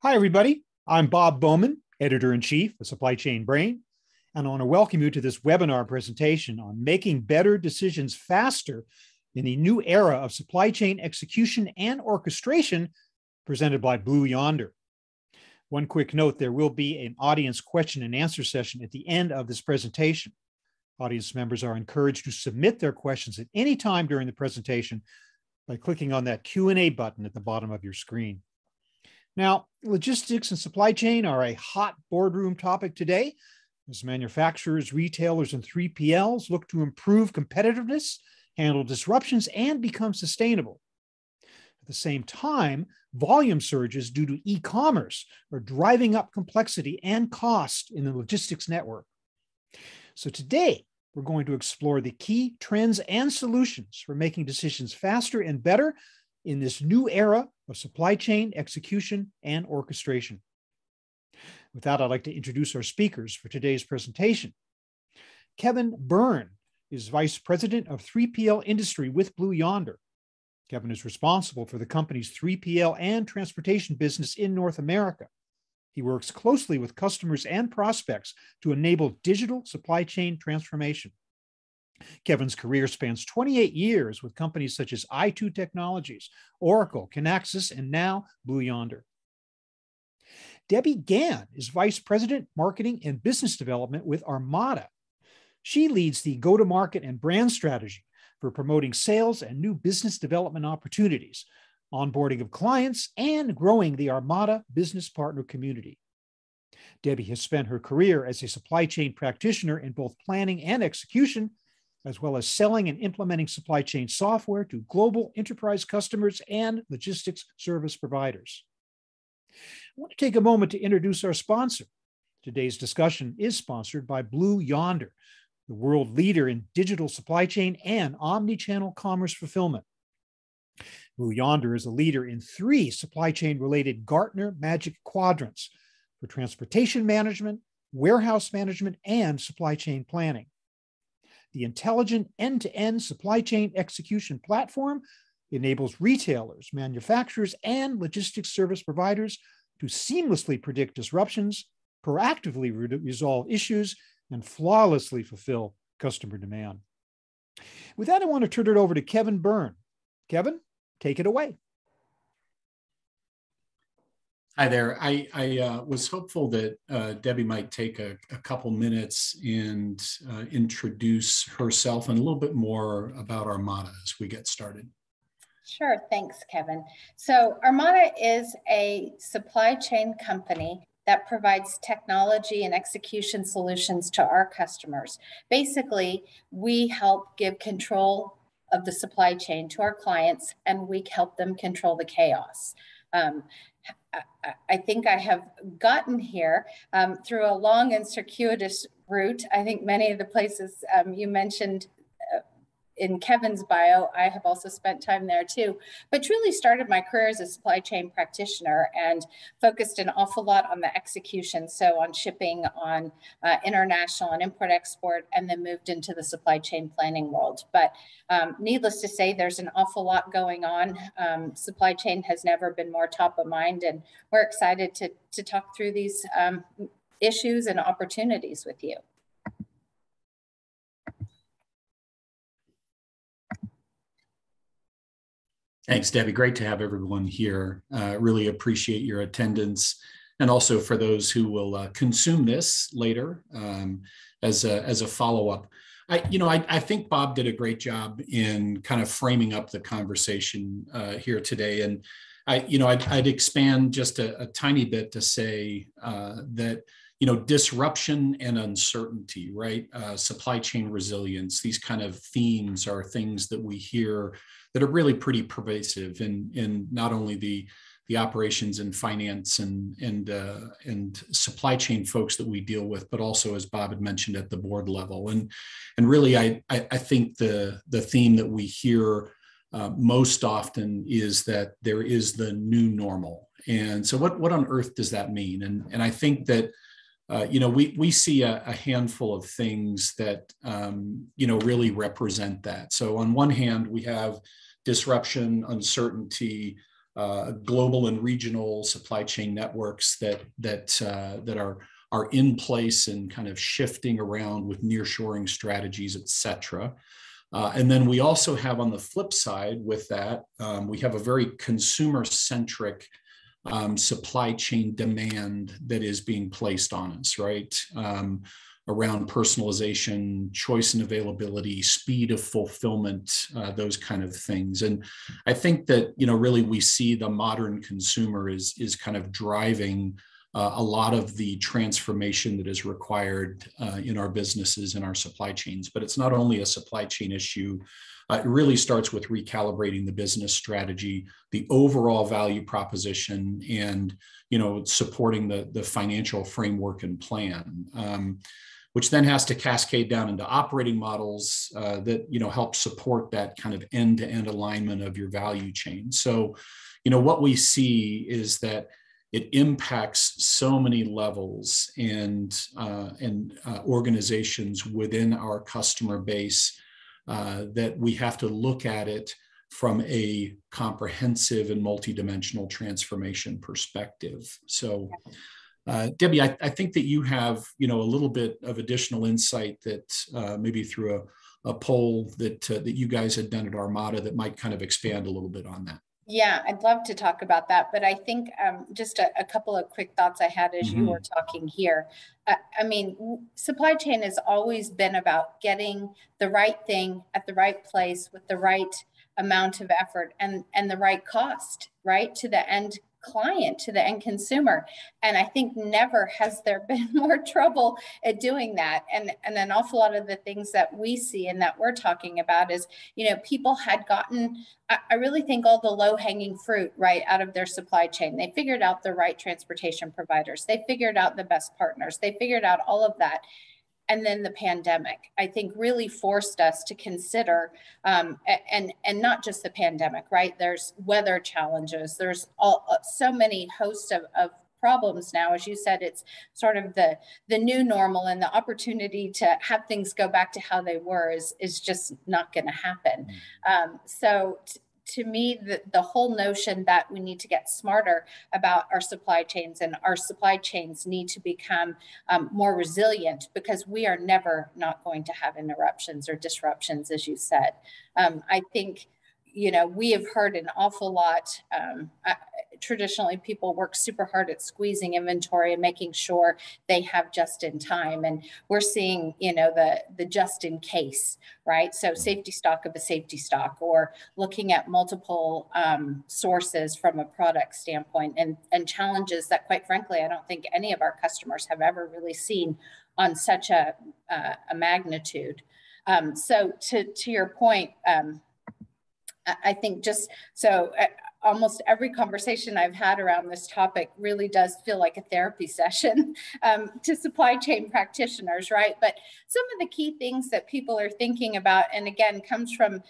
Hi, everybody. I'm Bob Bowman, Editor-in-Chief of Supply Chain Brain, and I want to welcome you to this webinar presentation on making better decisions faster in the new era of supply chain execution and orchestration presented by Blue Yonder. One quick note, there will be an audience question and answer session at the end of this presentation. Audience members are encouraged to submit their questions at any time during the presentation by clicking on that Q&A button at the bottom of your screen. Now, logistics and supply chain are a hot boardroom topic today as manufacturers, retailers, and 3PLs look to improve competitiveness, handle disruptions, and become sustainable. At the same time, volume surges due to e-commerce are driving up complexity and cost in the logistics network. So today, we're going to explore the key trends and solutions for making decisions faster and better in this new era of supply chain execution and orchestration. With that, I'd like to introduce our speakers for today's presentation. Kevin Byrne is Vice President of 3PL Industry with Blue Yonder. Kevin is responsible for the company's 3PL and transportation business in North America. He works closely with customers and prospects to enable digital supply chain transformation. Kevin's career spans 28 years with companies such as i2 Technologies, Oracle, Kinaxis, and now Blue Yonder. Debbie Gann is Vice President, Marketing and Business Development with Armada. She leads the go-to-market and brand strategy for promoting sales and new business development opportunities, onboarding of clients, and growing the Armada business partner community. Debbie has spent her career as a supply chain practitioner in both planning and execution, as well as selling and implementing supply chain software to global enterprise customers and logistics service providers. I want to take a moment to introduce our sponsor. Today's discussion is sponsored by Blue Yonder, the world leader in digital supply chain and omni-channel commerce fulfillment. Blue Yonder is a leader in 3 supply chain-related Gartner Magic Quadrants for transportation management, warehouse management, and supply chain planning. The intelligent end-to-end supply chain execution platform enables retailers, manufacturers, and logistics service providers to seamlessly predict disruptions, proactively resolve issues, and flawlessly fulfill customer demand. With that, I want to turn it over to Kevin Byrne. Kevin, take it away. Hi there. I was hopeful that Debbie might take a couple minutes and introduce herself and a little bit more about Armada as we get started. Sure. Thanks, Kevin. So Armada is a supply chain company that provides technology and execution solutions to our customers. Basically, we help give control of the supply chain to our clients, and we help them control the chaos. I think I have gotten here through a long and circuitous route. I think many of the places you mentioned in Kevin's bio, I have also spent time there too, but truly started my career as a supply chain practitioner and focused an awful lot on the execution. So on shipping, on international and import export, and then moved into the supply chain planning world. But needless to say, there's an awful lot going on. Supply chain has never been more top of mind, and we're excited to talk through these issues and opportunities with you. Thanks, Debbie. Great to have everyone here. Really appreciate your attendance, and also for those who will consume this later as a follow-up. I think Bob did a great job in kind of framing up the conversation here today, and I'd expand just a tiny bit to say that disruption and uncertainty, right? Supply chain resilience, these kind of themes are things that we hear that are really pretty pervasive in not only the operations and finance and supply chain folks that we deal with, but also, as Bob had mentioned, at the board level. And really, I think the theme that we hear most often is that there is the new normal. And so what on earth does that mean? And I think that we see a handful of things that, really represent that. So on one hand, we have disruption, uncertainty, global and regional supply chain networks that are in place and kind of shifting around with nearshoring strategies, et cetera. And then we also have on the flip side with that, we have a very consumer-centric supply chain demand that is being placed on us, right? Around personalization, choice and availability, speed of fulfillment, those kind of things. And I think that, really we see the modern consumer is kind of driving a lot of the transformation that is required in our businesses and our supply chains. But it's not only a supply chain issue. It really starts with recalibrating the business strategy, the overall value proposition, and supporting the financial framework and plan, which then has to cascade down into operating models that help support that kind of end-to-end alignment of your value chain. So, what we see is that it impacts so many levels and organizations within our customer base that we have to look at it from a comprehensive and multidimensional transformation perspective. So, Debbie, I think that you have, a little bit of additional insight that maybe through a poll that you guys had done at Armada that might kind of expand a little bit on that. Yeah, I'd love to talk about that, but I think just a couple of quick thoughts I had as you were talking here. I mean, supply chain has always been about getting the right thing at the right place with the right amount of effort and the right cost, right, to the end client, to the end consumer. And I think never has there been more trouble at doing that. And an awful lot of the things that we see and that we're talking about is, people had gotten, I really think, all the low-hanging fruit right out of their supply chain. They figured out the right transportation providers. They figured out the best partners. They figured out all of that. And then the pandemic, I think, really forced us to consider, and not just the pandemic, right? There's weather challenges. There's so many hosts of problems now. As you said, it's sort of the new normal, and the opportunity to have things go back to how they were is just not going to happen. So to me, the whole notion that we need to get smarter about our supply chains, and our supply chains need to become more resilient, because we are never not going to have interruptions or disruptions, as you said. I think, we have heard an awful lot. Traditionally, people work super hard at squeezing inventory and making sure they have just in time. And we're seeing, the just in case, right? So safety stock of a safety stock, or looking at multiple sources from a product standpoint, and challenges that, quite frankly, I don't think any of our customers have ever really seen on such a magnitude. So to your point, I think almost every conversation I've had around this topic really does feel like a therapy session to supply chain practitioners, right? But some of the key things that people are thinking about, and again, comes from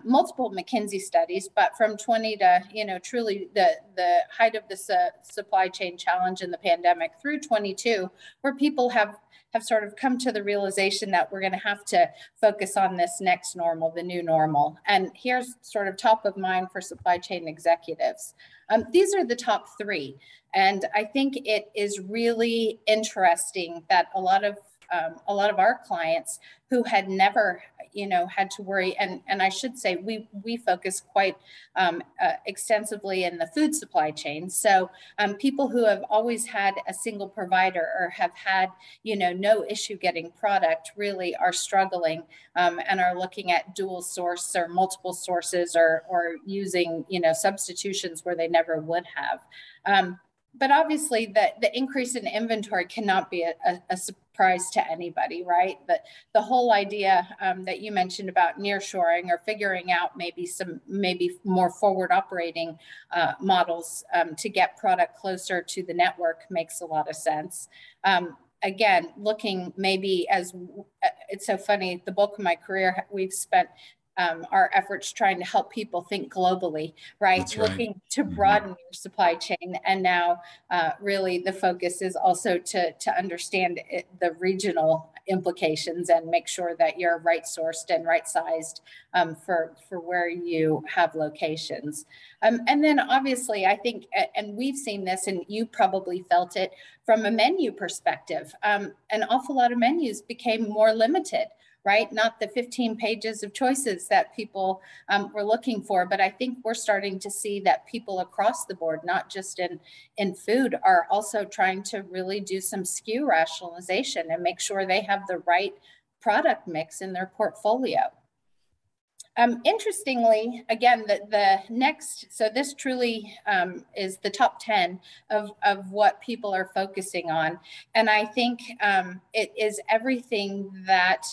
multiple McKinsey studies, but from 20 to, truly the height of the supply chain challenge in the pandemic through 22, where people have sort of come to the realization that we're going to have to focus on this next normal, the new normal. And here's sort of top of mind for supply chain executives. These are the top three. And I think it is really interesting that a lot of our clients who had never, had to worry, and I should say we focus quite extensively in the food supply chain. So people who have always had a single provider, or have had, no issue getting product, really are struggling and are looking at dual source or multiple sources, or using, substitutions where they never would have. But obviously the increase in inventory cannot be a surprise to anybody, right? But the whole idea that you mentioned about nearshoring, or figuring out maybe more forward operating models to get product closer to the network makes a lot of sense. Again, looking maybe as, it's so funny, the bulk of my career we've spent our efforts trying to help people think globally, right? That's right. Looking to broaden your supply chain. And now really the focus is also to understand the regional implications and make sure that you're right sourced and right sized for where you have locations. And then obviously I think, and we've seen this and you probably felt it from a menu perspective, an awful lot of menus became more limited, right? Not the 15 pages of choices that people were looking for, but I think we're starting to see that people across the board, not just in food, are also trying to really do some SKU rationalization and make sure they have the right product mix in their portfolio. Interestingly, again, the next, so this truly is the top 10 of what people are focusing on. And I think it is everything that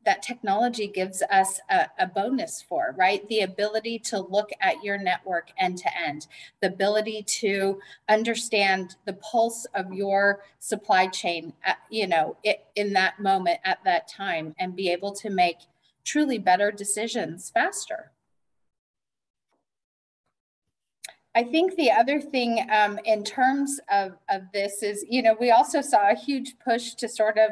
that technology gives us a bonus for, right? The ability to look at your network end to end, the ability to understand the pulse of your supply chain, in that moment, at that time, and be able to make truly better decisions faster. I think the other thing in terms of this is, we also saw a huge push to sort of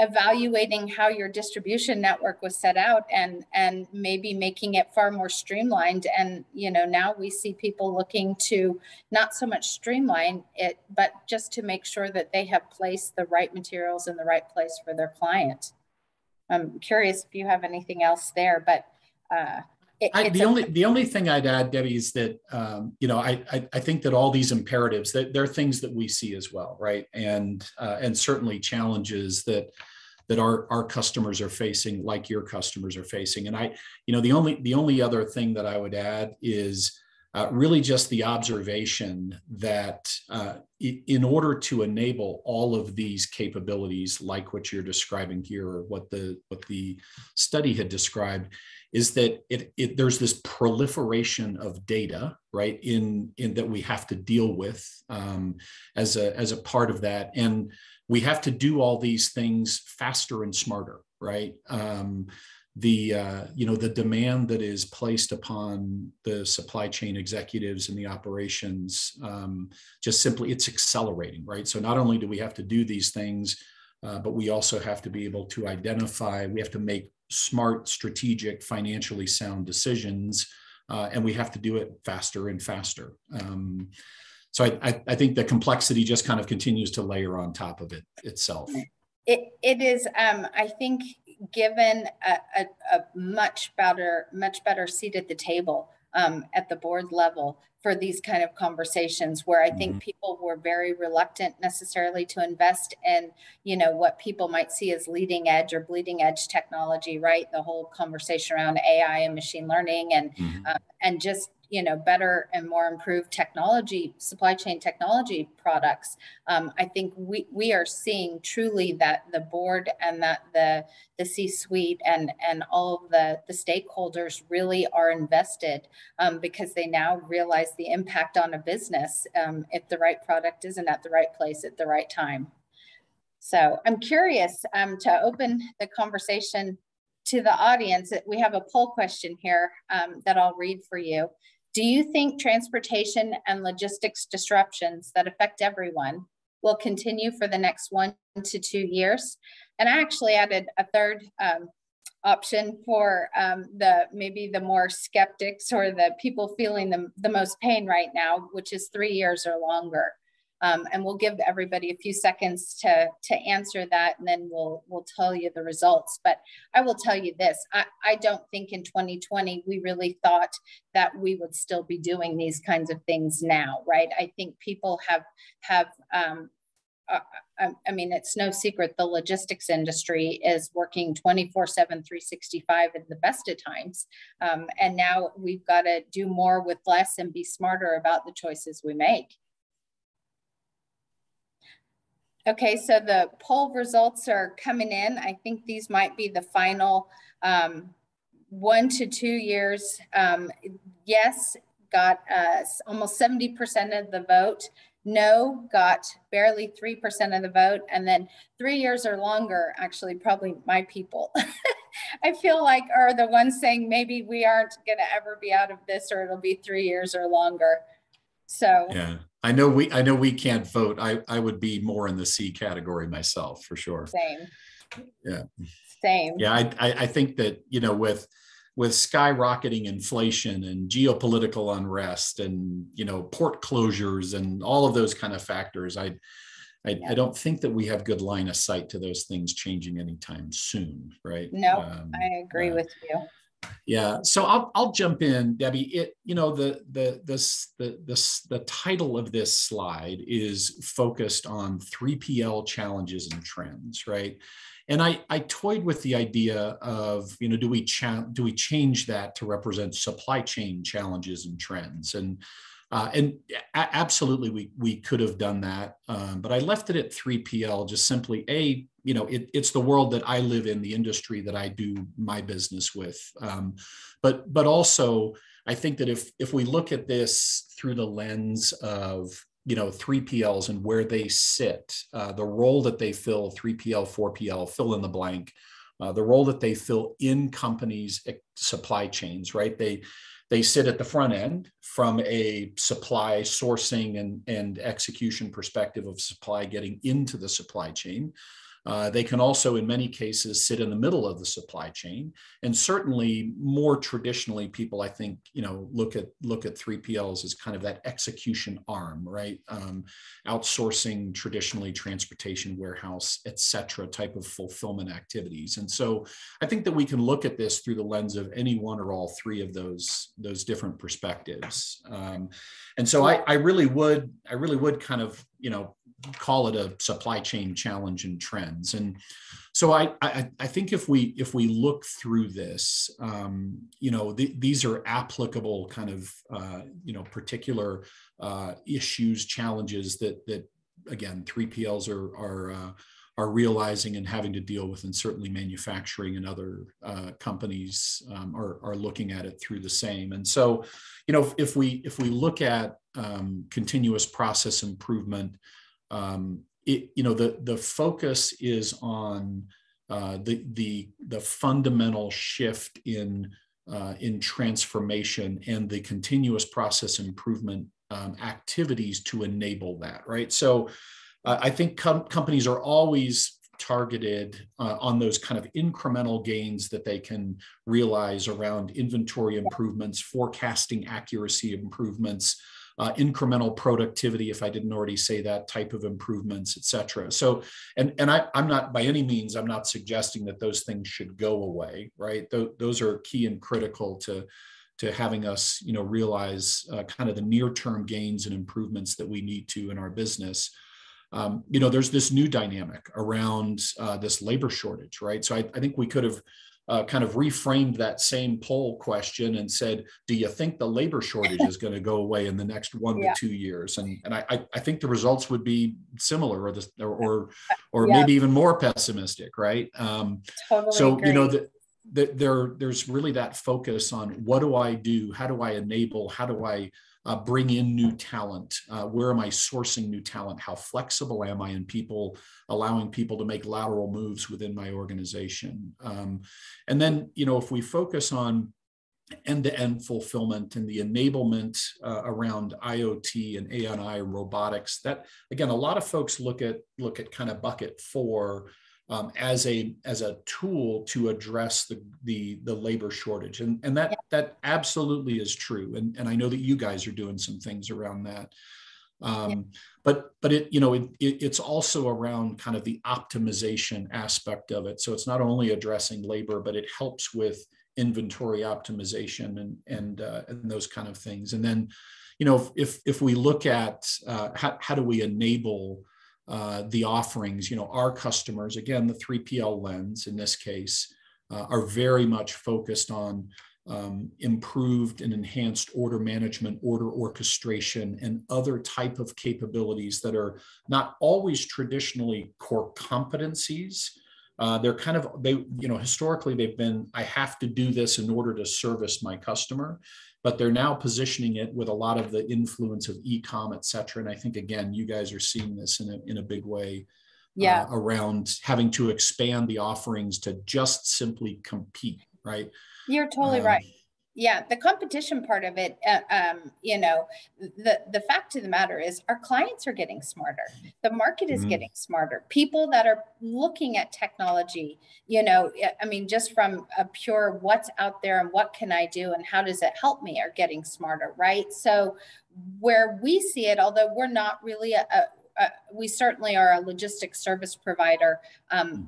evaluating how your distribution network was set out and maybe making it far more streamlined. And, now we see people looking to not so much streamline it, but just to make sure that they have placed the right materials in the right place for their client. I'm curious if you have anything else there, but the only thing I'd add, Debbie, is that I think that all these imperatives, that there are things that we see as well, right? And certainly challenges that our customers are facing, like your customers are facing. And the only other thing that I would add is really just the observation that in order to enable all of these capabilities, like what you're describing here, or what the study had described, is that there's this proliferation of data, right, in that we have to deal with as a part of that, and we have to do all these things faster and smarter, right? The demand that is placed upon the supply chain executives and the operations, just simply, it's accelerating, right? So not only do we have to do these things, but we also have to be able to identify, we have to make smart, strategic, financially sound decisions, and we have to do it faster and faster. So I think the complexity just kind of continues to layer on top of it itself. It is, I think, given a much better seat at the table at the board level for these kind of conversations, where I think people were very reluctant necessarily to invest in, what people might see as leading edge or bleeding edge technology, right? The whole conversation around AI and machine learning and just, better and more improved technology, supply chain technology products. I think we are seeing truly that the board and that the C-suite and all of the stakeholders really are invested because they now realize the impact on a business if the right product isn't at the right place at the right time. So I'm curious to open the conversation to the audience. We have a poll question here that I'll read for you. Do you think transportation and logistics disruptions that affect everyone will continue for the next 1 to 2 years? And I actually added a third option for maybe the more skeptics or the people feeling the most pain right now, which is 3 years or longer. And we'll give everybody a few seconds to answer that, and then we'll tell you the results. But I will tell you this, I don't think in 2020 we really thought that we would still be doing these kinds of things now, right? I think people have I mean, it's no secret the logistics industry is working 24/7, 365 at the best of times. And now we've got to do more with less and be smarter about the choices we make. Okay, so the poll results are coming in. I think these might be the final 1 to 2 years. Yes, got almost 70% of the vote. No, got barely 3% of the vote. And then 3 years or longer, actually, probably my people, I feel like are the ones saying maybe we aren't going to ever be out of this, or it'll be 3 years or longer. So yeah, I know we can't vote. I would be more in the C category myself for sure. same. Yeah. Same. Yeah, I think that, with skyrocketing inflation and geopolitical unrest and, port closures and all of those kind of factors, I don't think that we have good line of sight to those things changing anytime soon, right? No, I agree with you. Yeah, so I'll jump in, Debbie. The title of this slide is focused on 3PL challenges and trends, right? And I toyed with the idea of, do we change that to represent supply chain challenges and trends? And absolutely, we could have done that, but I left it at 3PL, just simply it's the world that I live in, the industry that I do my business with, but also I think that if we look at this through the lens of 3PLs and where they sit, the role that they fill, 3PL, 4PL, fill in the blank, the role that they fill in companies' supply chains, right? They sit at the front end from a supply sourcing and execution perspective of supply getting into the supply chain. They can also, in many cases, sit in the middle of the supply chain. And certainly more traditionally, people, I think, look at 3PLs as kind of that execution arm, right? Outsourcing traditionally transportation, warehouse, et cetera, type of fulfillment activities. And so I think that we can look at this through the lens of any one or all three of those different perspectives. And so I really would kind of, call it a supply chain challenge and trends. And so I think if we look through this, these are applicable kind of, particular issues, challenges that again, 3PLs are realizing and having to deal with, and certainly manufacturing and other companies are looking at it through the same. And so, if we look at continuous process improvement, the focus is on the fundamental shift in transformation and the continuous process improvement activities to enable that, right? So I think companies are always targeted on those kind of incremental gains that they can realize around inventory improvements, forecasting accuracy improvements, incremental productivity, if I didn't already say that, type of improvements, et cetera. So, and I'm not, by any means, I'm not suggesting that those things should go away, right? Those are key and critical to having us, realize kind of the near-term gains and improvements that we need to in our business. There's this new dynamic around this labor shortage, right? So I think we could have kind of reframed that same poll question and said, do you think the labor shortage is going to go away in the next 1 to 2 years? And I think the results would be similar or maybe even more pessimistic, right? Totally so, agree. There's really that focus on what do I do? How do I enable? How do I bring in new talent? Where am I sourcing new talent? How flexible am I in allowing people to make lateral moves within my organization? And then, if we focus on end-to-end fulfillment and the enablement around IoT and AI robotics, that again, a lot of folks look at kind of bucket 4 as a tool to address the labor shortage, and that absolutely is true, and I know that you guys are doing some things around that, but it's also around kind of the optimization aspect of it. So it's not only addressing labor, but it helps with inventory optimization and those kind of things. And then, if we look at how do we enable the offerings, our customers, again, the 3PL lens in this case, are very much focused on improved and enhanced order management, order orchestration, and other type of capabilities that are not always traditionally core competencies. They're kind of, historically they've been, I have to do this in order to service my customer, but they're now positioning it with a lot of the influence of e-com, et cetera. And I think, again, you guys are seeing this in a big way around having to expand the offerings to just simply compete, right? You're totally right. Yeah, the competition part of it, the fact of the matter is our clients are getting smarter. The market is getting smarter. People that are looking at technology, I mean, just from a pure what's out there and what can I do and how does it help me are getting smarter, right? So where we see it, although we're not really we certainly are a logistics service provider,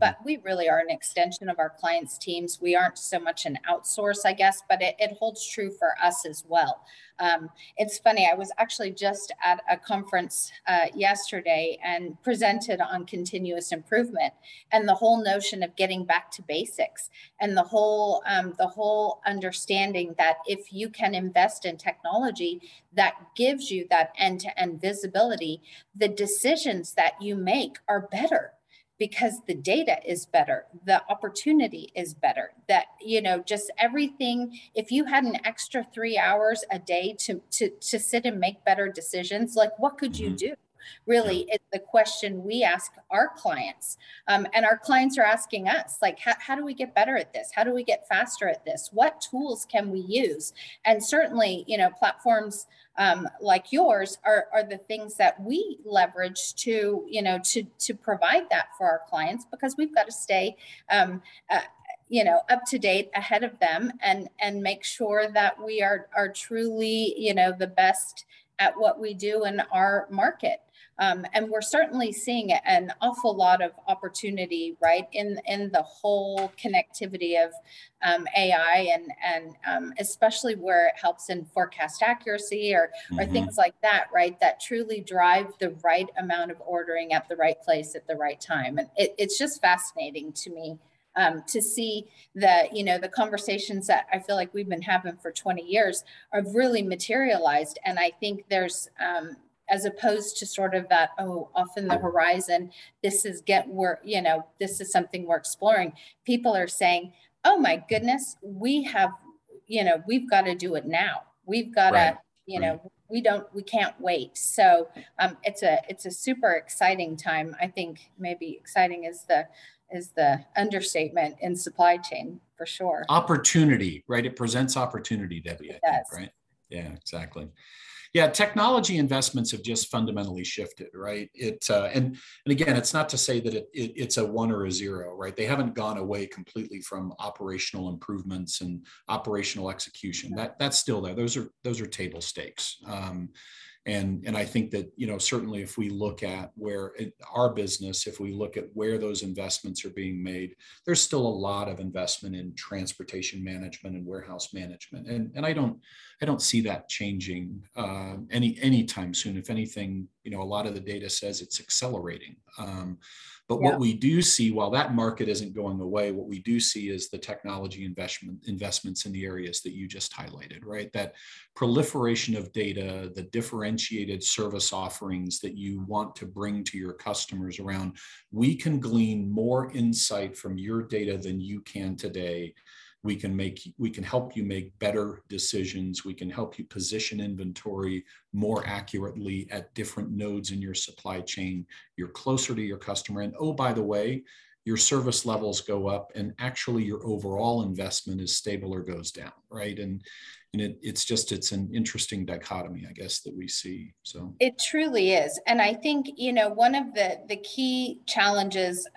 but we really are an extension of our clients' teams. We aren't so much an outsource, I guess, but it holds true for us as well. It's funny, I was actually just at a conference yesterday and presented on continuous improvement and the whole notion of getting back to basics and the whole understanding that if you can invest in technology that gives you that end-to-end visibility, the decisions that you make are better because the data is better, the opportunity is better, that, just everything. If you had an extra 3 hours a day to sit and make better decisions, like what could you do? Really, it's the question we ask our clients, and our clients are asking us, like, how do we get better at this? How do we get faster at this? What tools can we use? And certainly, platforms like yours are the things that we leverage to provide that for our clients, because we've got to stay up to date, ahead of them, and make sure that we are truly the best at what we do in our market. And we're certainly seeing an awful lot of opportunity, right, in the whole connectivity of AI and especially where it helps in forecast accuracy or things like that, right, that truly drive the right amount of ordering at the right place at the right time. And it's just fascinating to me to see the conversations that I feel like we've been having for 20 years have really materialized. And I think there's as opposed to sort of that, off in the horizon, this is something we're exploring. People are saying, oh my goodness, we've got to do it now. We've got to, we can't wait. So it's a super exciting time. I think maybe exciting is the understatement in supply chain, for sure. Opportunity, right? It presents opportunity, Debbie, I think, right? Yeah, exactly. Yeah, technology investments have just fundamentally shifted, right? And again, it's not to say that it's a 1 or a 0, right? They haven't gone away completely from operational improvements and operational execution. That's still there. Those are table stakes. And I think that, certainly if we look at where our business, if we look at where those investments are being made, there's still a lot of investment in transportation management and warehouse management. And I don't see that changing anytime soon. If anything, a lot of the data says it's accelerating. But what we do see, while that market isn't going away, what we do see is the technology investments in the areas that you just highlighted, right? That proliferation of data, the differentiated service offerings that you want to bring to your customers around, we can glean more insight from your data than you can today. We can help you make better decisions. We can help you position inventory more accurately at different nodes in your supply chain. You're closer to your customer. And oh, by the way, your service levels go up and actually your overall investment is stable or goes down, right? And it's an interesting dichotomy, I guess, that we see. So it truly is. And I think, one of the key challenges,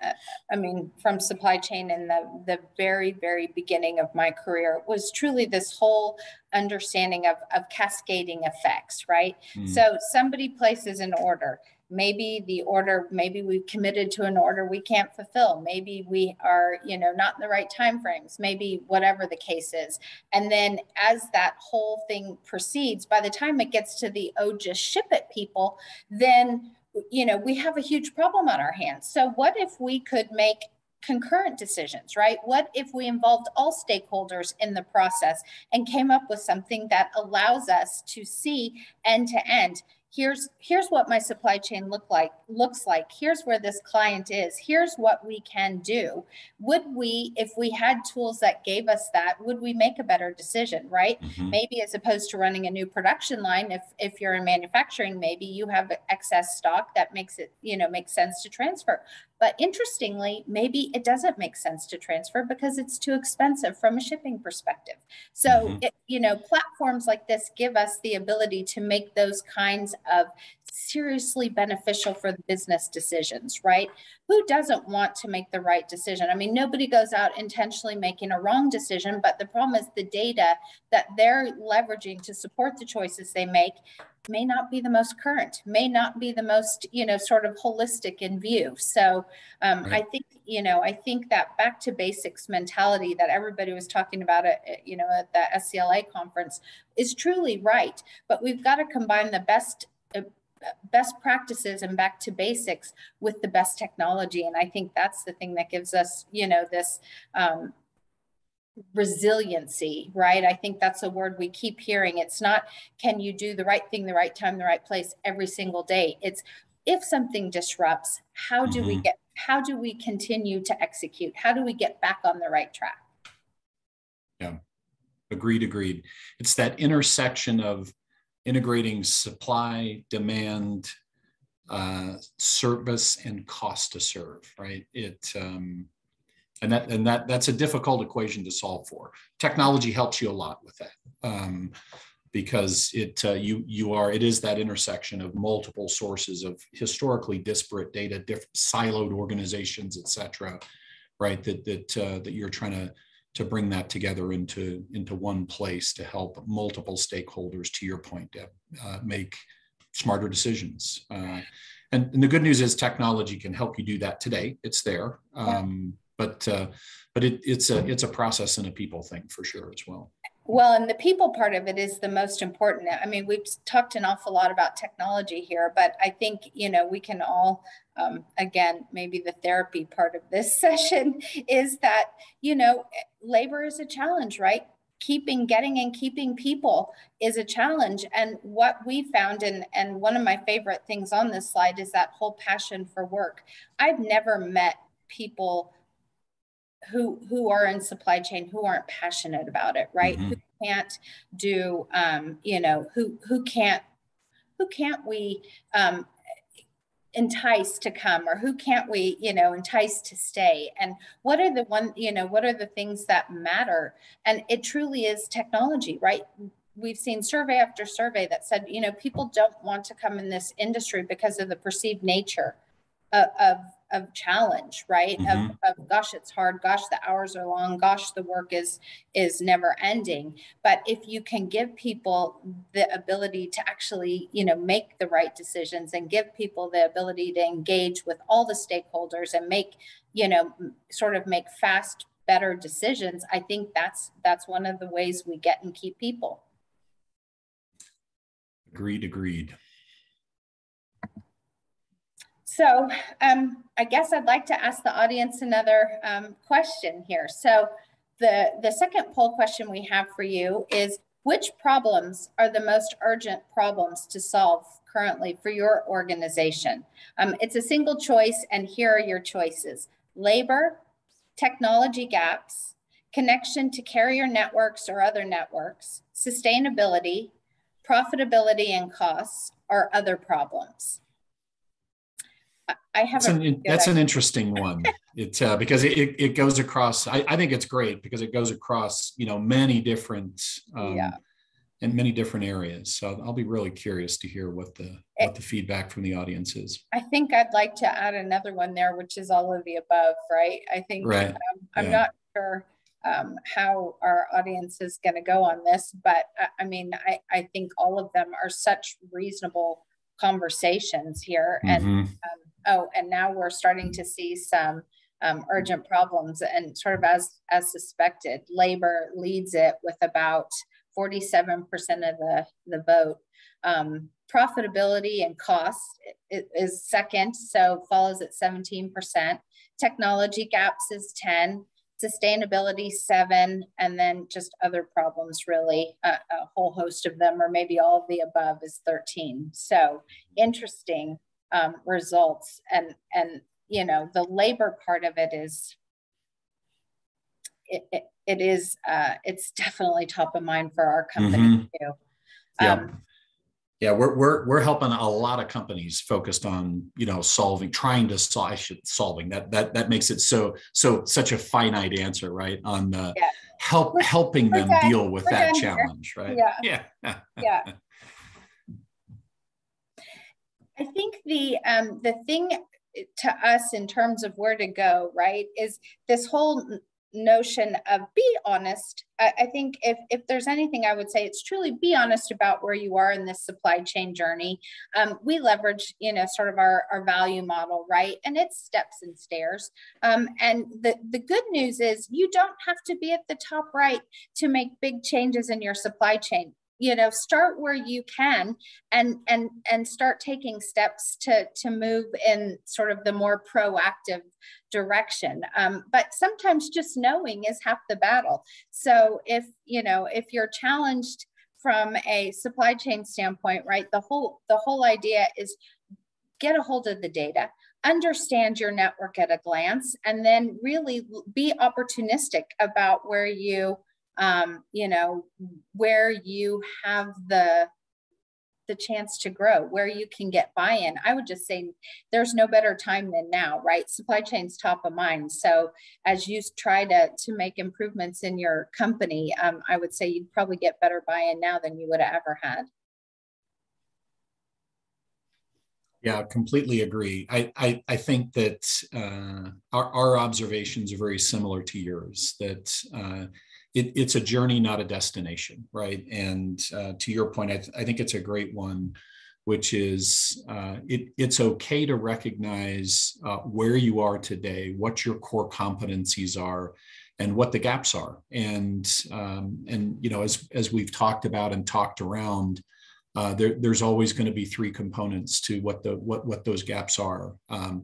from supply chain in the very, very beginning of my career was truly this whole understanding of cascading effects, right? So somebody places an order. Maybe we've committed to an order we can't fulfill. Maybe we are, not in the right timeframes, maybe whatever the case is. And then as that whole thing proceeds, by the time it gets to the, just ship it people, then, we have a huge problem on our hands. So what if we could make concurrent decisions, right? What if we involved all stakeholders in the process and came up with something that allows us to see end to end? Here's what my supply chain looks like. Here's where this client is. Here's what we can do. Would we, if we had tools that gave us that, would we make a better decision, right? Maybe as opposed to running a new production line, if you're in manufacturing, maybe you have excess stock that makes it, makes sense to transfer. But interestingly, maybe it doesn't make sense to transfer because it's too expensive from a shipping perspective. So, platforms like this give us the ability to make those kinds of seriously beneficial for the business decisions, right? Who doesn't want to make the right decision? I mean, nobody goes out intentionally making a wrong decision, but the problem is the data that they're leveraging to support the choices they make may not be the most current, may not be the most, sort of holistic in view. So right. I think that back to basics mentality that everybody was talking about at the SCLA conference is truly right. But we've got to combine the best practices and back to basics with the best technology. And I think that's the thing that gives us, this resiliency, right? I think that's a word we keep hearing. It's not, can you do the right thing, the right time, the right place every single day? It's, if something disrupts, how do we continue to execute? How do we get back on the right track? Yeah, agreed. It's that intersection of integrating supply, demand, service, and cost to serve, right? That's a difficult equation to solve for. Technology helps you a lot with that, because it is that intersection of multiple sources of historically disparate data, siloed organizations, et cetera, right? That you're trying to bring that together into one place to help multiple stakeholders, to your point, Deb, make smarter decisions. And the good news is technology can help you do that today. It's there. But it's a process and a people thing for sure as well. Well, and the people part of it is the most important. I mean, we've talked an awful lot about technology here, but I think, we can all, again, maybe the therapy part of this session is that, labor is a challenge, right? Getting and keeping people is a challenge. And what we found, and one of my favorite things on this slide is that whole passion for work. I've never met people who are in supply chain who aren't passionate about it, right? Mm-hmm. Who can't do, who can't we entice to come, or who can't we, entice to stay? And what are the things that matter? And it truly is technology, right? We've seen survey after survey that said, people don't want to come in this industry because of the perceived nature of challenge, right? Mm-hmm. Of gosh, it's hard. Gosh, the hours are long. Gosh, the work is never ending. But if you can give people the ability to actually, make the right decisions, and give people the ability to engage with all the stakeholders and make, make fast, better decisions, I think that's one of the ways we get and keep people. Agreed. So I guess I'd like to ask the audience another question here. So the second poll question we have for you is, which problems are the most urgent problems to solve currently for your organization? It's a single choice, and here are your choices: labor, technology gaps, connection to carrier networks or other networks, sustainability, profitability and costs, or other problems. That's an interesting one. It's because it goes across. I think it's great because it goes across many different and many different areas. So I'll be really curious to hear what the feedback from the audience is. I think I'd like to add another one there, which is all of the above, right? I think right. I'm not sure how our audience is going to go on this, but I think all of them are such reasonable conversations here. Mm-hmm. And now we're starting to see some urgent problems, and sort of as suspected, labor leads it with about 47% of the vote. Profitability and cost is second, so follows at 17%. Technology gaps is 10%. Sustainability 7%, and then just other problems, really a whole host of them, or maybe all of the above, is 13%. So interesting results, and the labor part of it is it's definitely top of mind for our company. Mm-hmm. Too. Yeah, we're helping a lot of companies focused on, trying to solve, solving that makes it such a finite answer, right? On Yeah. helping we're them done. deal with We're that done challenge, here. right? Yeah. Yeah. Yeah. I think the thing to us in terms of where to go, right, is this whole notion of be honest. I think if there's anything I would say, it's truly be honest about where you are in this supply chain journey. We leverage, sort of our value model, right? And it's steps and stairs. And the good news is you don't have to be at the top right to make big changes in your supply chain. Start where you can and start taking steps to move in sort of the more proactive direction. But sometimes just knowing is half the battle. So if you're challenged from a supply chain standpoint, right, the whole idea is get a hold of the data, understand your network at a glance, and then really be opportunistic about where you where you have the chance to grow, where you can get buy-in. I would just say there's no better time than now, right? Supply chain's top of mind. So as you try to make improvements in your company, I would say you'd probably get better buy-in now than you would have ever had. Yeah, completely agree. I think that our observations are very similar to yours, that it's a journey, not a destination, right? And to your point, I think it's a great one, which is it's okay to recognize where you are today, what your core competencies are, and what the gaps are. And as we've talked about and talked around, there's always going to be three components to what those gaps are.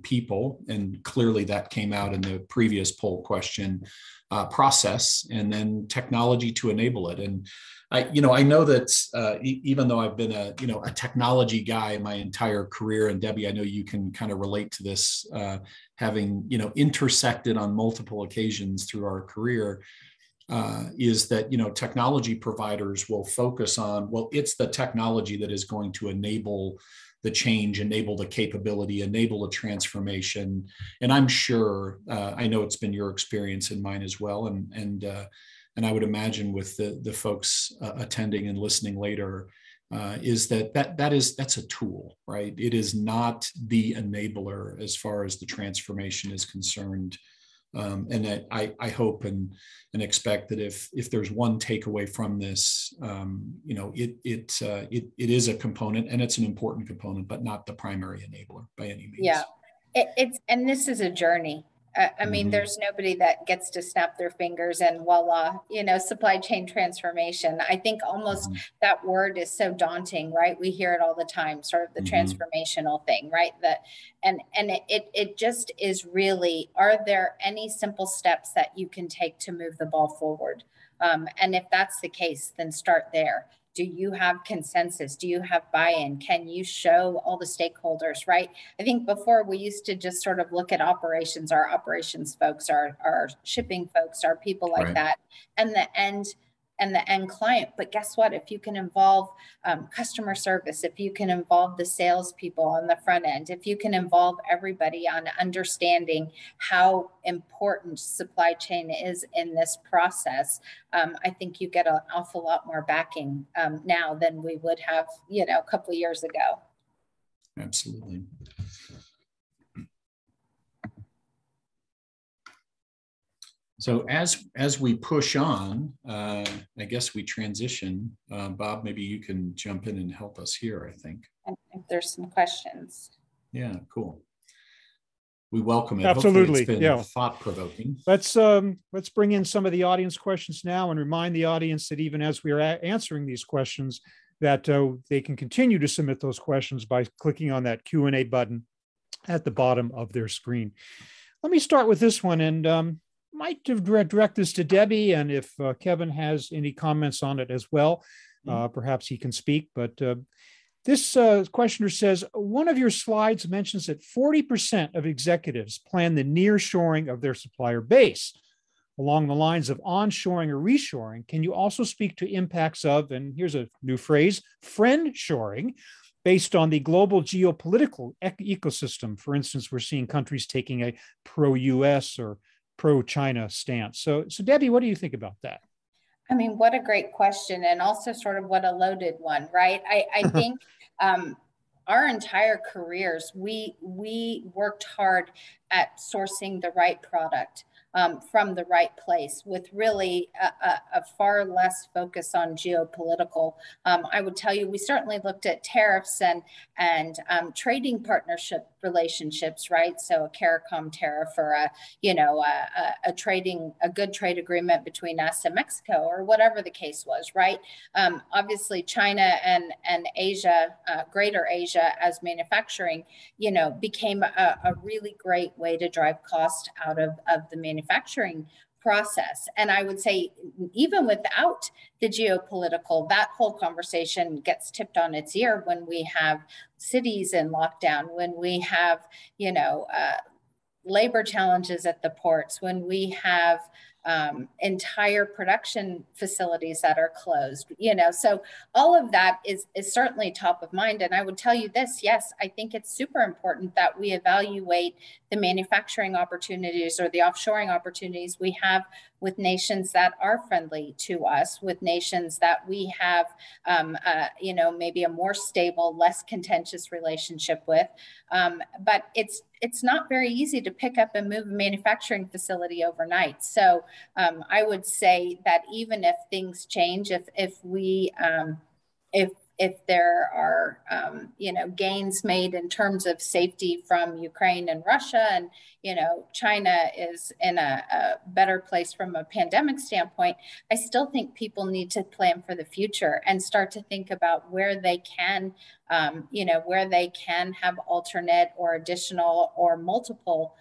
People, and clearly that came out in the previous poll question, process, and then technology to enable it. And I know that even though I've been a technology guy my entire career, and Debbie, I know you can kind of relate to this, having intersected on multiple occasions through our career. Is that technology providers will focus on, well, it's the technology that is going to enable the change, enable the capability, enable a transformation. And I'm sure, I know it's been your experience and mine as well, and I would imagine with the folks attending and listening later, is that's a tool, right? It is not the enabler as far as the transformation is concerned. And that I hope and expect that if there's one takeaway from this, it is a component, and it's an important component, but not the primary enabler by any means. Yeah, and this is a journey. I mean, there's nobody that gets to snap their fingers and voila, supply chain transformation. I think almost that word is so daunting, right? We hear it all the time, sort of the transformational thing, right? And it just is really, are there any simple steps that you can take to move the ball forward? And if that's the case, then start there. Do you have consensus? Do you have buy-in? Can you show all the stakeholders, right? I think before we used to just sort of look at operations, our operations folks, our shipping folks, our people like that, and the end client. But guess what? If you can involve customer service, if you can involve the salespeople on the front end, if you can involve everybody on understanding how important supply chain is in this process, I think you get an awful lot more backing now than we would have, a couple of years ago. Absolutely. So as we push on, I guess we transition. Bob, maybe you can jump in and help us here, I think. And if there's some questions. Yeah, cool. We welcome it. Absolutely. Hopefully it's been thought-provoking. Let's bring in some of the audience questions now, and remind the audience that even as we are answering these questions, that they can continue to submit those questions by clicking on that Q&A button at the bottom of their screen. Let me start with this one, and might direct this to Debbie, and if Kevin has any comments on it as well, perhaps he can speak. But this questioner says, one of your slides mentions that 40% of executives plan the nearshoring of their supplier base, along the lines of onshoring or reshoring, can you also speak to impacts of, and here's a new phrase, friendshoring, based on the global geopolitical ecosystem? For instance, we're seeing countries taking a pro-US or pro-China stance. So Debbie, what do you think about that? I mean, what a great question, and also sort of what a loaded one, right? I think our entire careers, we worked hard at sourcing the right product from the right place, with really a far less focus on geopolitical. I would tell you, we certainly looked at tariffs and trading partnership relationships, right? So a CARICOM tariff, or a good trade agreement between us and Mexico, or whatever the case was, right? Obviously, China and Asia, greater Asia as manufacturing, became a really great way to drive cost out of the manufacturing process. And I would say, even without the geopolitical, that whole conversation gets tipped on its ear when we have cities in lockdown, when we have, labor challenges at the ports, when we have entire production facilities that are closed, so all of that is certainly top of mind. And I would tell you this, yes, I think it's super important that we evaluate the manufacturing opportunities or the offshoring opportunities we have with nations that are friendly to us, with nations that we have, maybe a more stable, less contentious relationship with. But it's not very easy to pick up and move a manufacturing facility overnight. So I would say that even if things change, if there are, gains made in terms of safety from Ukraine and Russia, and, China is in a better place from a pandemic standpoint, I still think people need to plan for the future and start to think about where they can, have alternate or additional or multiple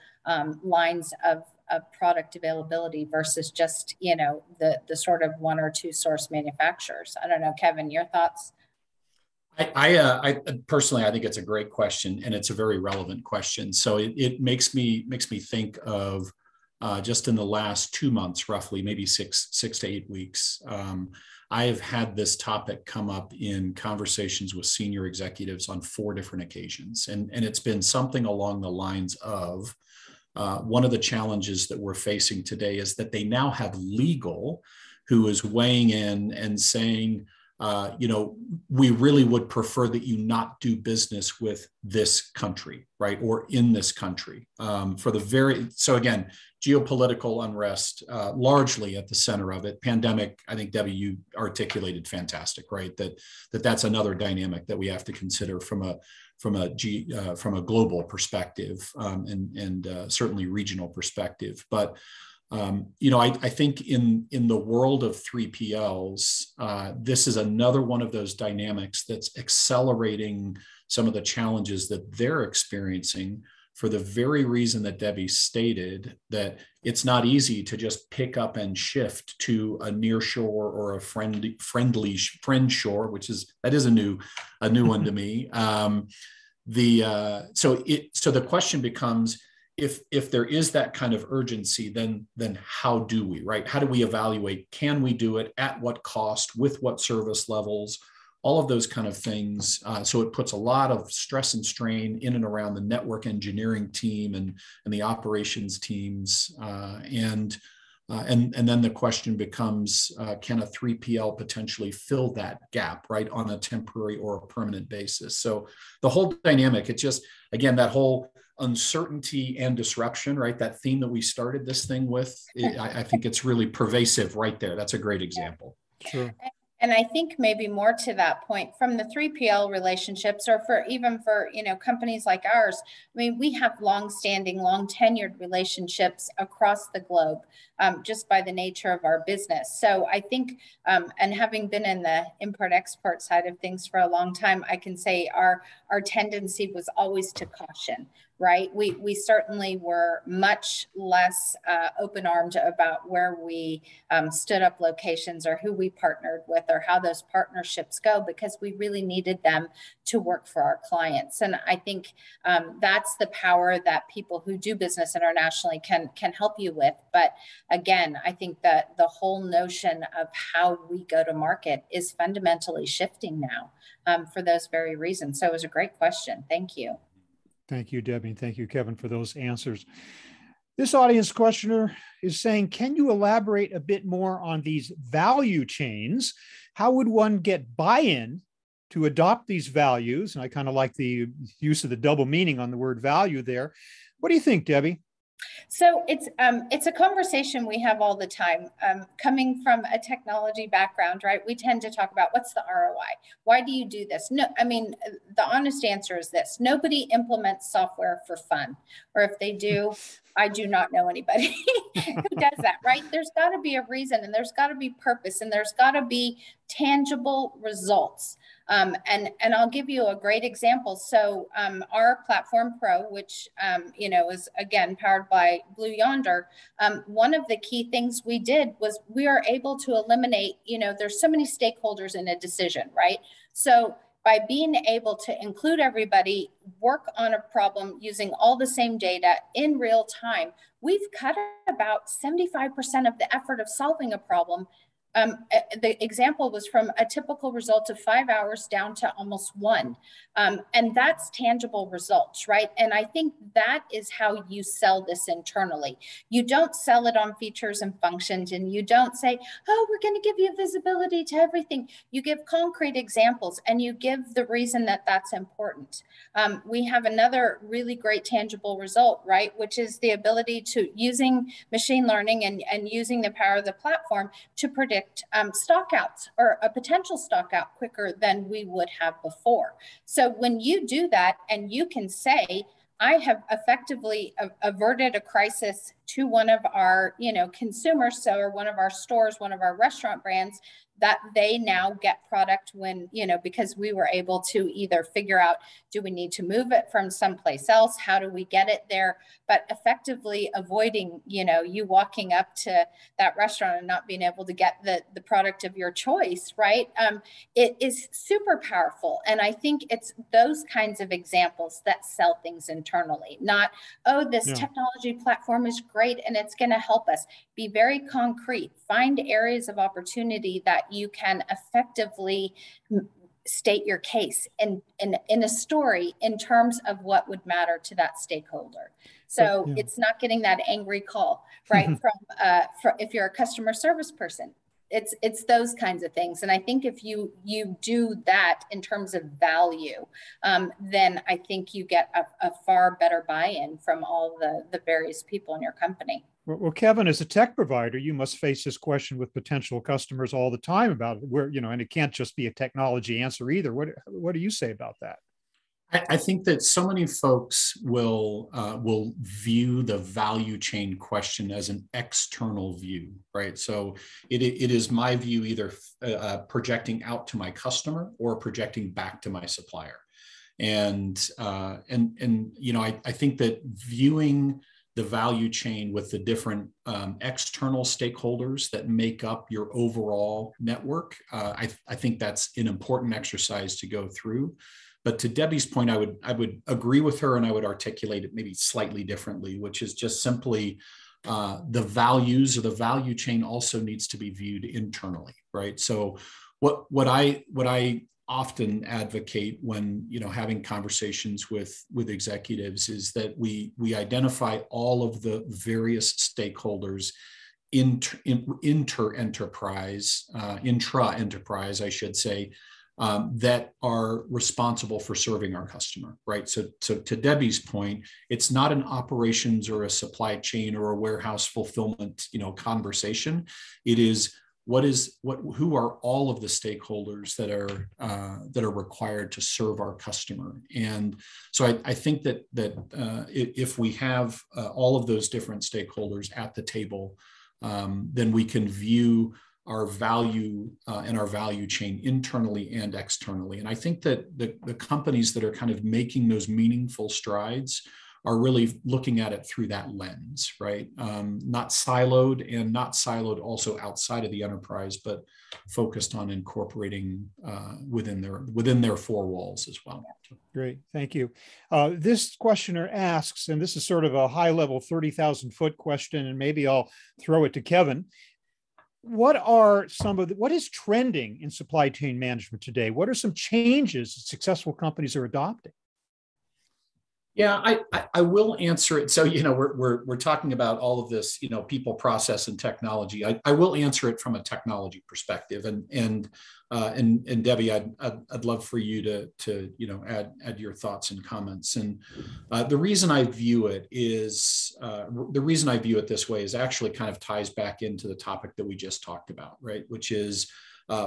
lines of product availability versus just, the sort of one or two source manufacturers. I don't know, Kevin, your thoughts? I personally, I think it's a great question, and it's a very relevant question. So it makes me think of just in the last 2 months, roughly, maybe six to 8 weeks. I have had this topic come up in conversations with senior executives on 4 different occasions, and it's been something along the lines of one of the challenges that we're facing today is that they now have legal who is weighing in and saying, we really would prefer that you not do business with this country, right? Or in this country. So again, geopolitical unrest, largely at the center of it. Pandemic, I think, Debbie, you articulated fantastic, right? That's another dynamic that we have to consider from a global perspective, and certainly regional perspective. But I think in the world of 3PLs, this is another one of those dynamics that's accelerating some of the challenges that they're experiencing, for the very reason that Debbie stated, that it's not easy to just pick up and shift to a near shore or a friend shore, that is a new one to me. So the question becomes, if there is that kind of urgency, then how do we, right? How do we evaluate? Can we do it? At what cost? With what service levels? All of those kind of things. So it puts a lot of stress and strain in and around the network engineering team and the operations teams. And then the question becomes, can a 3PL potentially fill that gap, right, on a temporary or a permanent basis? So the whole dynamic, it's just, again, that whole uncertainty and disruption, right? That theme that we started this thing with, I think it's really pervasive right there. That's a great example. Sure. And I think maybe more to that point, from the 3PL relationships, or for companies like ours, I mean, we have long-standing, long-tenured relationships across the globe, just by the nature of our business. So I think, and having been in the import-export side of things for a long time, I can say our tendency was always to caution, right? We certainly were much less open-armed about where we stood up locations or who we partnered with. or how those partnerships go, because we really needed them to work for our clients. And I think that's the power that people who do business internationally can help you with. But again, I think that the whole notion of how we go to market is fundamentally shifting now for those very reasons. So it was a great question. Thank you. Thank you, Debbie. And thank you, Kevin, for those answers. This audience questioner is saying, can you elaborate a bit more on these value chains? How would one get buy-in to adopt these values? And I kind of like the use of the double meaning on the word value there. What do you think, Debbie? So it's a conversation we have all the time. Coming from a technology background, right? We tend to talk about what's the ROI? Why do you do this? No, I mean, the honest answer is this: nobody implements software for fun, or if they do, I do not know anybody who does that, right? There's got to be a reason, and there's got to be purpose, and there's got to be tangible results. And I'll give you a great example. So our Platform Pro, which is again powered by Yonder, one of the key things we did was we are able to eliminate, there's so many stakeholders in a decision, right? So by being able to include everybody, work on a problem using all the same data in real time, we've cut about 75% of the effort of solving a problem. The example was from a typical result of 5 hours down to almost 1. And that's tangible results, right? And I think that is how you sell this internally. You don't sell it on features and functions, and you don't say, oh, we're going to give you visibility to everything. You give concrete examples, and you give the reason that that's important. We have another really great tangible result, right? Which is the ability to using machine learning and using the power of the platform to predict stockouts or a potential stockout quicker than we would have before. So when you do that and you can say, I have effectively averted a crisis to one of our, consumers, so or one of our stores, one of our restaurant brands, that they now get product when, because we were able to either figure out, do we need to move it from someplace else? How do we get it there? But effectively avoiding, you walking up to that restaurant and not being able to get the product of your choice, right? It is super powerful. And I think it's those kinds of examples that sell things internally, not, oh, this technology platform is great and it's going to help us. Be very concrete. Find areas of opportunity that you can effectively state your case in a story in terms of what would matter to that stakeholder. So it's not getting that angry call, right? from if you're a customer service person. It's those kinds of things. And I think if you do that in terms of value, then I think you get a far better buy-in from all the various people in your company. Well, Kevin, as a tech provider, you must face this question with potential customers all the time about where, and it can't just be a technology answer either. What do you say about that? I think that so many folks will view the value chain question as an external view, right? So it is my view either projecting out to my customer or projecting back to my supplier, and I think that viewing the value chain with the different external stakeholders that make up your overall network, I think that's an important exercise to go through. But to Debbie's point, I would agree with her, and I would articulate it maybe slightly differently, which is just simply the values or the value chain also needs to be viewed internally, right? So what I often advocate when having conversations with executives is that we identify all of the various stakeholders intra-enterprise, I should say, that are responsible for serving our customer, right? So to Debbie's point, it's not an operations or a supply chain or a warehouse fulfillment, conversation. It is who are all of the stakeholders that are required to serve our customer. And so I think that if we have all of those different stakeholders at the table, then we can view our value and our value chain internally and externally. And I think that the companies that are kind of making those meaningful strides are really looking at it through that lens, right? Not siloed also outside of the enterprise, but focused on incorporating within their four walls as well. Great, thank you. This questioner asks, and this is sort of a high-level 30,000-foot question, and maybe I'll throw it to Kevin. What is trending in supply chain management today? What are some changes that successful companies are adopting? Yeah, I will answer it. So, we're talking about all of this, people, process, and technology. I will answer it from a technology perspective, and Debbie, I'd love for you to add your thoughts and comments. And the reason I view it this way is actually kind of ties back into the topic that we just talked about, right? Which is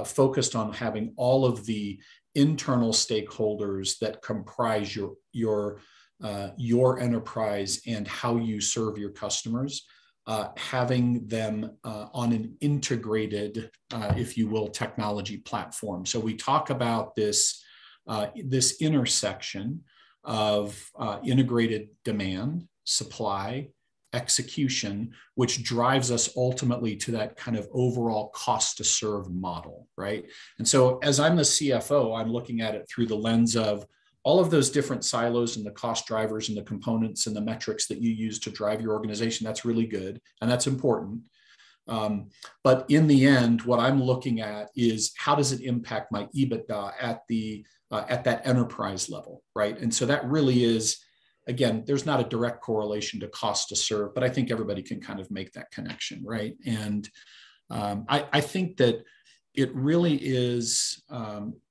focused on having all of the internal stakeholders that comprise your enterprise and how you serve your customers, having them on an integrated, if you will, technology platform. So we talk about this intersection of integrated demand, supply, execution, which drives us ultimately to that kind of overall cost to serve model, right? And so as I'm the CFO, I'm looking at it through the lens of all of those different silos and the cost drivers and the components and the metrics that you use to drive your organization. That's really good and that's important. But in the end, what I'm looking at is how does it impact my EBITDA at that enterprise level, right? And so that really is, again, there's not a direct correlation to cost to serve, but I think everybody can kind of make that connection, right? And I think that it really is,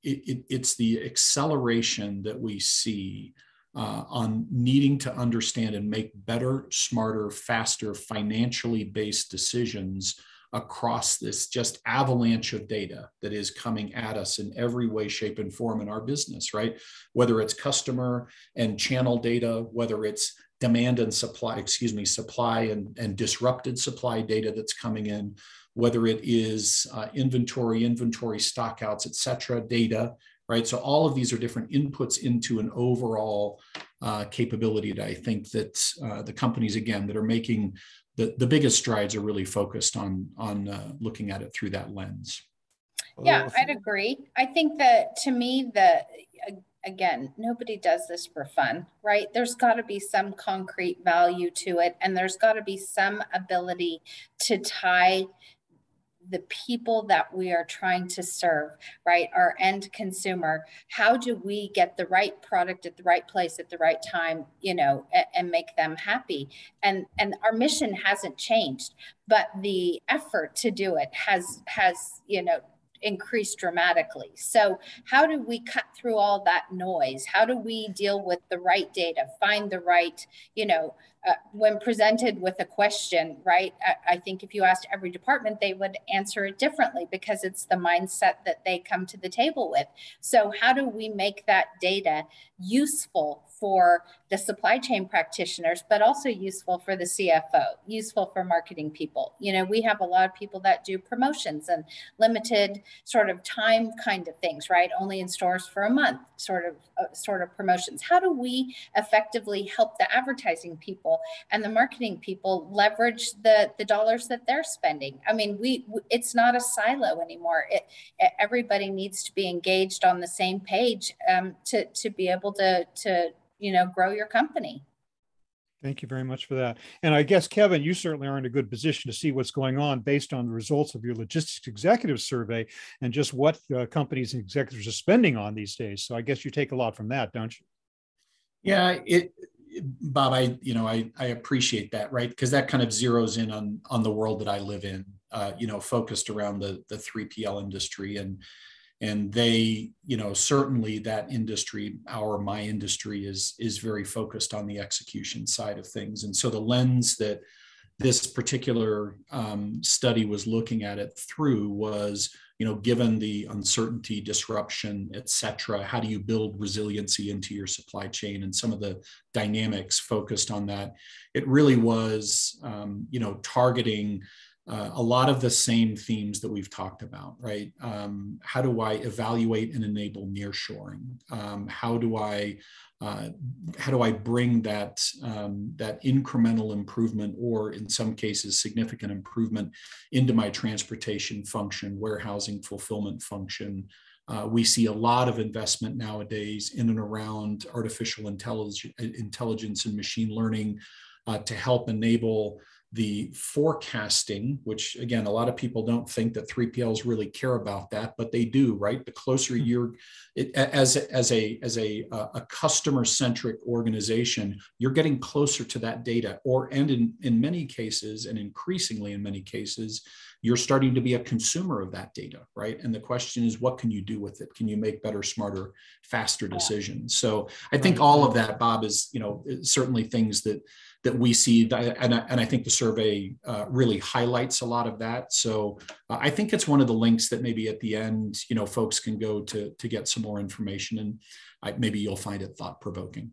it's the acceleration that we see on needing to understand and make better, smarter, faster, financially based decisions across this just avalanche of data that is coming at us in every way, shape, and form in our business, right? Whether it's customer and channel data, whether it's demand and supply, supply and disrupted supply data that's coming in, whether it is inventory stockouts, et cetera, data, right? So all of these are different inputs into an overall capability that I think that the companies, again, that are making the biggest strides are really focused on looking at it through that lens. Yeah, I'd agree. I think that to me, again, nobody does this for fun, right? There's got to be some concrete value to it, and there's got to be some ability to tie the people that we are trying to serve, right? Our end consumer. How do we get the right product at the right place at the right time, and make them happy? And our mission hasn't changed, but the effort to do it has increased dramatically. So how do we cut through all that noise? How do we deal with the right data, find the right, when presented with a question, right? I think if you asked every department, they would answer it differently because it's the mindset that they come to the table with. So how do we make that data useful for the supply chain practitioners, but also useful for the CFO, useful for marketing people? We have a lot of people that do promotions and limited sort of time kind of things, right? Only in stores for a month, sort of promotions. How do we effectively help the advertising people and the marketing people leverage the dollars that they're spending? I mean, it's not a silo anymore. Everybody needs to be engaged on the same page to be able to grow your company. Thank you very much for that. And I guess, Kevin, you certainly are in a good position to see what's going on based on the results of your logistics executive survey and just what companies and executives are spending on these days. So I guess you take a lot from that, don't you? Yeah, Bob, I appreciate that, right? Because that kind of zeroes in on the world that I live in, focused around the 3PL industry. And they, certainly that industry, my industry is very focused on the execution side of things. And so the lens that this particular study was looking at it through was, given the uncertainty, disruption, et cetera, how do you build resiliency into your supply chain and some of the dynamics focused on that? It really was, targeting a lot of the same themes that we've talked about, right? How do I evaluate and enable nearshoring? How do I how do I bring that that incremental improvement, or in some cases significant improvement, into my transportation function, warehousing, fulfillment function? We see a lot of investment nowadays in and around artificial intelligence and machine learning to help enable the forecasting, which again, a lot of people don't think that 3PLs really care about that, but they do, right? The closer you're, as a customer-centric organization, you're getting closer to that data, and in many cases, and increasingly in many cases, you're starting to be a consumer of that data, right? And the question is, what can you do with it? Can you make better, smarter, faster decisions? So I think all of that, Bob, is certainly things that we see, and I think the survey really highlights a lot of that. So I think it's one of the links that maybe at the end, folks can go to get some more information, and maybe you'll find it thought-provoking.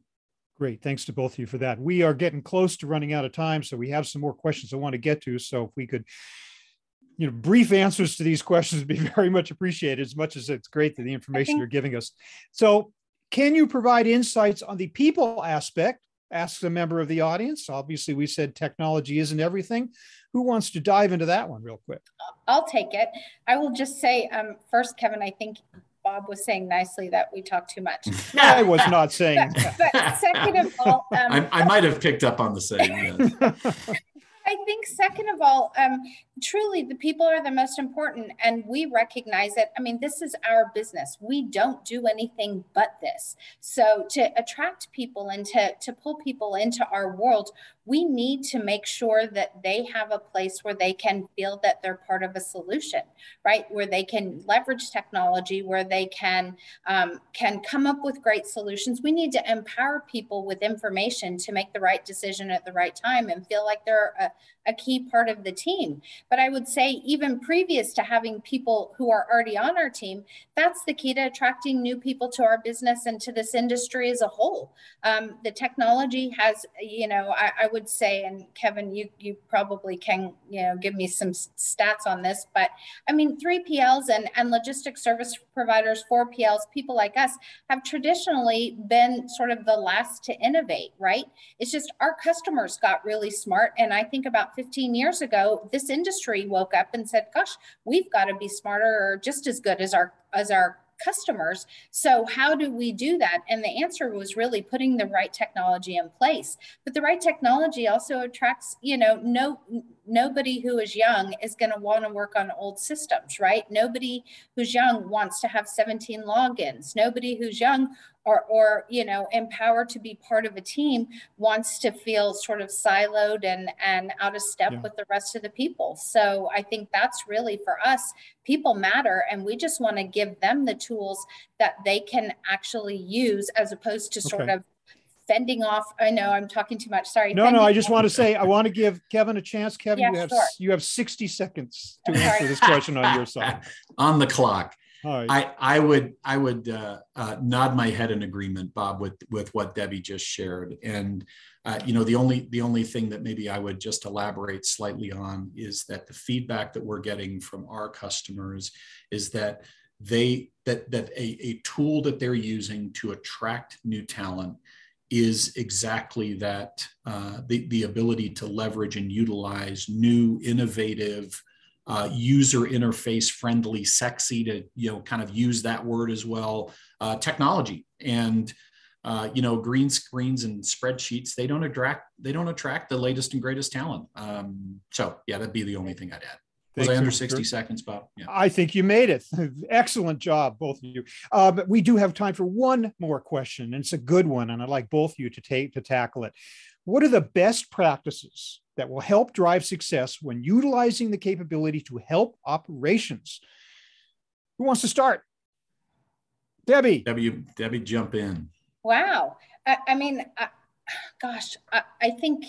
Great. Thanks to both of you for that. We are getting close to running out of time, so we have some more questions I want to get to. So if we could, brief answers to these questions would be very much appreciated, as much as it's great that the information you're giving us. So can you provide insights on the people aspect? Asks a member of the audience. Obviously, we said technology isn't everything. Who wants to dive into that one real quick? I'll take it. I will just say, first, Kevin, I think Bob was saying nicely that we talk too much. I was not saying that. But second of all, I might have picked up on the saying. Yes. I think second of all, truly the people are the most important, and we recognize it. I mean, this is our business. We don't do anything but this. So to attract people and to pull people into our world, we need to make sure that they have a place where they can feel that they're part of a solution, right? Where they can leverage technology, where they can come up with great solutions. We need to empower people with information to make the right decision at the right time and feel like they're a key part of the team. But I would say even previous to having people who are already on our team, that's the key to attracting new people to our business and to this industry as a whole. The technology has, I would say, and Kevin, you probably can, give me some stats on this, but I mean, 3PLs and logistics service providers, 4PLs, people like us have traditionally been sort of the last to innovate, right? It's just our customers got really smart. And I think about 15 years ago, this industry woke up and said, gosh, we've got to be smarter or just as good as our customers. So how do we do that? And the answer was really putting the right technology in place. But the right technology also attracts, nobody who is young is going to want to work on old systems, right? Nobody who's young wants to have 17 logins. Nobody who's young or empowered to be part of a team wants to feel sort of siloed and out of step with the rest of the people. So I think that's really, for us, people matter, and we just want to give them the tools that they can actually use, as opposed to sort of fending off. I know I'm talking too much. Sorry. No, I just want to say, I want to give Kevin a chance. Kevin, you have 60 seconds to answer this question on your side. On the clock. Right. I would nod my head in agreement, Bob, with what Debbie just shared. And the only thing that maybe I would just elaborate slightly on is that the feedback that we're getting from our customers is that a tool that they're using to attract new talent is exactly that, the ability to leverage and utilize new, innovative, user interface friendly, sexy, to kind of use that word as well, technology. And green screens and spreadsheets, they don't attract the latest and greatest talent. So yeah, that'd be the only thing I'd add. Was I under 60 seconds, Bob? Yeah. I think you made it. Excellent job, both of you. But we do have time for one more question, and it's a good one, and I'd like both of you to tackle it. What are the best practices that will help drive success when utilizing the capability to help operations? Who wants to start? Debbie. Debbie, jump in. Wow. I mean, I think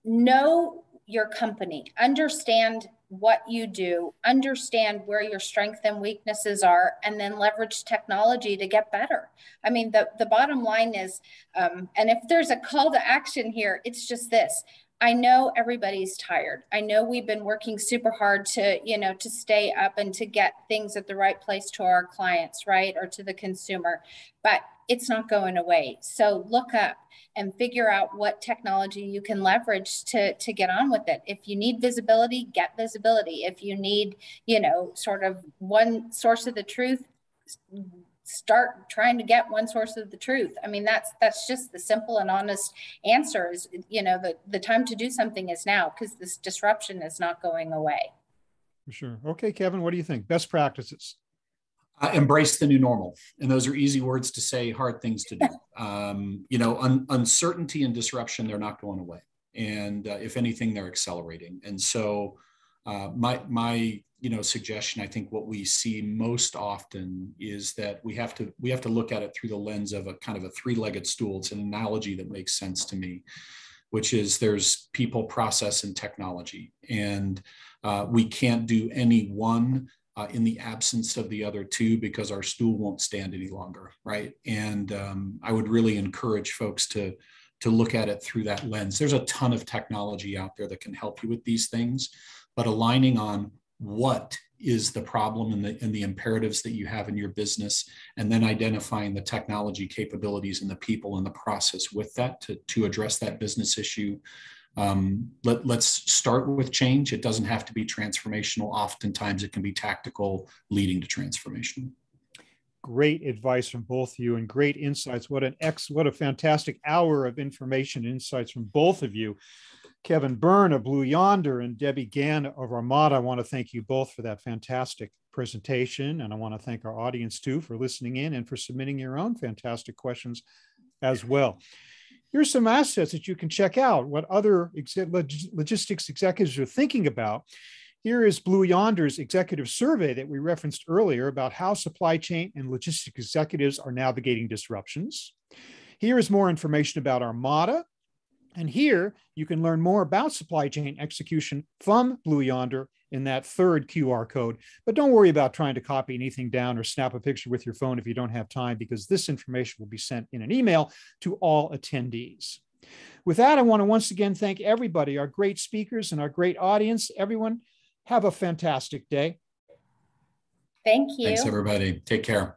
know your company, understand what you do, understand where your strengths and weaknesses are, and then leverage technology to get better. I mean, the bottom line is, and if there's a call to action here, it's just this. I know everybody's tired. I know we've been working super hard to, to stay up and to get things at the right place to our clients, right? Or to the consumer, but it's not going away. So look up and figure out what technology you can leverage to get on with it. If you need visibility, get visibility. If you need, sort of one source of the truth, start trying to get one source of the truth. I mean, that's just the simple and honest answer is, the time to do something is now, because this disruption is not going away. For sure. Okay, Kevin, what do you think? Best practices? Embrace the new normal. And those are easy words to say, hard things to do. Uncertainty and disruption, they're not going away. And if anything, they're accelerating. And so my suggestion, I think what we see most often is that we have to look at it through the lens of a kind of a three-legged stool. It's an analogy that makes sense to me, which is there's people, process, and technology. And we can't do any one in the absence of the other two, because our stool won't stand any longer, right? And I would really encourage folks to look at it through that lens. There's a ton of technology out there that can help you with these things, but aligning on what is the problem and the imperatives that you have in your business, and then identifying the technology capabilities and the people and the process with that to address that business issue. Let's start with change. It doesn't have to be transformational. Oftentimes it can be tactical, leading to transformation. Great advice from both of you and great insights. What a fantastic hour of information and insights from both of you. Kevin Byrne of Blue Yonder and Debbie Gann of Armada. I want to thank you both for that fantastic presentation. And I want to thank our audience too for listening in and for submitting your own fantastic questions as well. Here's some assets that you can check out, what other logistics executives are thinking about. Here is Blue Yonder's executive survey that we referenced earlier about how supply chain and logistics executives are navigating disruptions. Here is more information about Armada. And here you can learn more about supply chain execution from Blue Yonder in that third QR code. But don't worry about trying to copy anything down or snap a picture with your phone if you don't have time, because this information will be sent in an email to all attendees. With that, I want to once again thank everybody, our great speakers and our great audience. Everyone, have a fantastic day. Thank you. Thanks, everybody. Take care.